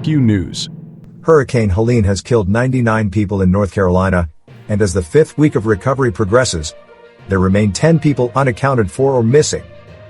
Q News. Hurricane Helene has killed 99 people in North Carolina, and as the fifth week of recovery progresses, there remain 10 people unaccounted for or missing.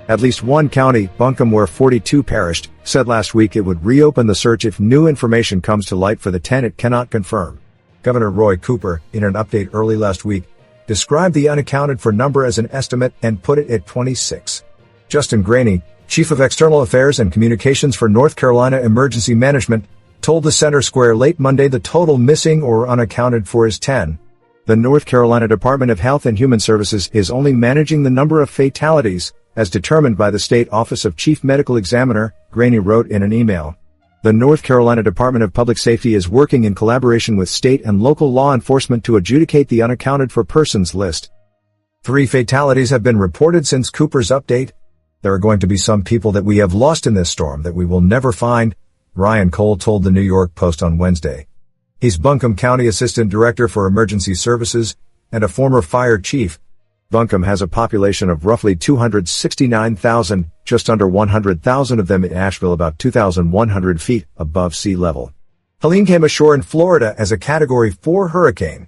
At least one county, Buncombe, where 42 perished, said last week it would reopen the search if new information comes to light for the 10 it cannot confirm. Governor Roy Cooper, in an update early last week, described the unaccounted for number as an estimate and put it at 26. Justin Graney, Chief of External Affairs and Communications for North Carolina Emergency Management, told the Center Square late Monday the total missing or unaccounted for is 10. The North Carolina Department of Health and Human Services is only managing the number of fatalities, as determined by the State Office of Chief Medical Examiner, Graney wrote in an email. The North Carolina Department of Public Safety is working in collaboration with state and local law enforcement to adjudicate the unaccounted for persons list. 3 fatalities have been reported since Cooper's update. There are going to be some people that we have lost in this storm that we will never find, Ryan Cole told the New York Post on Wednesday. He's Buncombe County Assistant Director for Emergency Services and a former fire chief. Buncombe has a population of roughly 269,000, just under 100,000 of them in Asheville, about 2,100 feet above sea level. Helene came ashore in Florida as a Category 4 hurricane,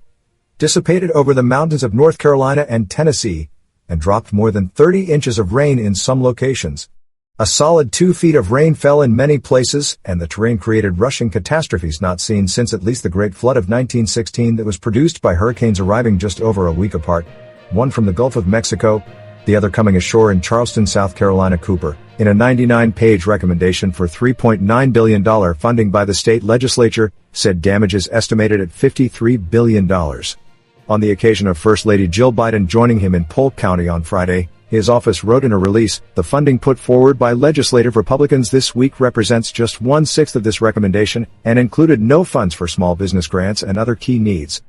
dissipated over the mountains of North Carolina and Tennessee, and dropped more than 30 inches of rain in some locations. A solid 2 feet of rain fell in many places, and the terrain created rushing catastrophes not seen since at least the Great Flood of 1916 that was produced by hurricanes arriving just over a week apart, one from the Gulf of Mexico, the other coming ashore in Charleston, South Carolina. Cooper, in a 99-page recommendation for $3.9 billion funding by the state legislature, said damages estimated at $53 billion. On the occasion of First Lady Jill Biden joining him in Polk County on Friday, his office wrote in a release, the funding put forward by legislative Republicans this week represents just 1/6 of this recommendation and included no funds for small business grants and other key needs.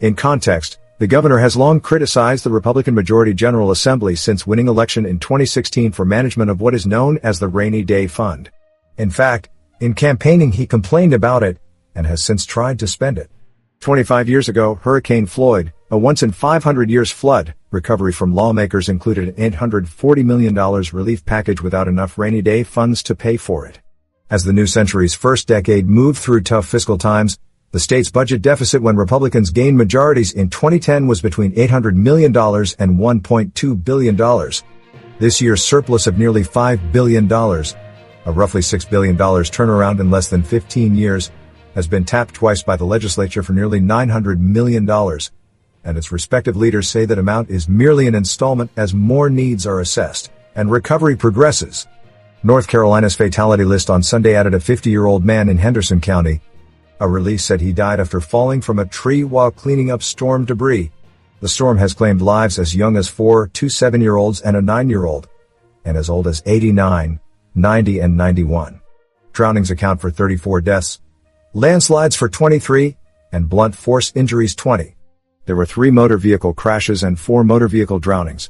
In context, the governor has long criticized the Republican Majority General Assembly since winning election in 2016 for management of what is known as the Rainy Day Fund. In fact, in campaigning he complained about it and has since tried to spend it. 25 years ago, Hurricane Floyd, a once-in-500 years flood, recovery from lawmakers included an $840 million relief package without enough rainy day funds to pay for it. As the new century's first decade moved through tough fiscal times, the state's budget deficit when Republicans gained majorities in 2010 was between $800 million and $1.2 billion. This year's surplus of nearly $5 billion, a roughly $6 billion turnaround in less than 15 years, has been tapped twice by the legislature for nearly $900 million, and its respective leaders say that amount is merely an installment as more needs are assessed and recovery progresses. North Carolina's fatality list on Sunday added a 50-year-old man in Henderson County. A release said he died after falling from a tree while cleaning up storm debris. The storm has claimed lives as young as 4, 2 7-year-olds and a 9-year-old, and as old as 89, 90 and 91. Drownings account for 34 deaths, landslides for 23, and blunt force injuries 20. There were 3 motor vehicle crashes and 4 motor vehicle drownings.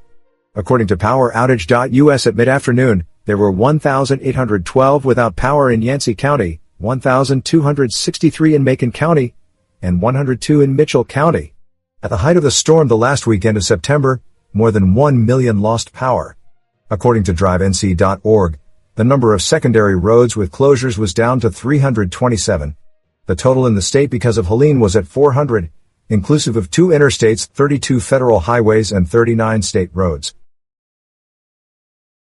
According to PowerOutage.us at mid-afternoon, there were 1,812 without power in Yancey County, 1,263 in Macon County, and 102 in Mitchell County. At the height of the storm the last weekend of September, more than 1 million lost power. According to drivenc.org, the number of secondary roads with closures was down to 327. The total in the state because of Helene was at 400, inclusive of 2 interstates, 32 federal highways and 39 state roads.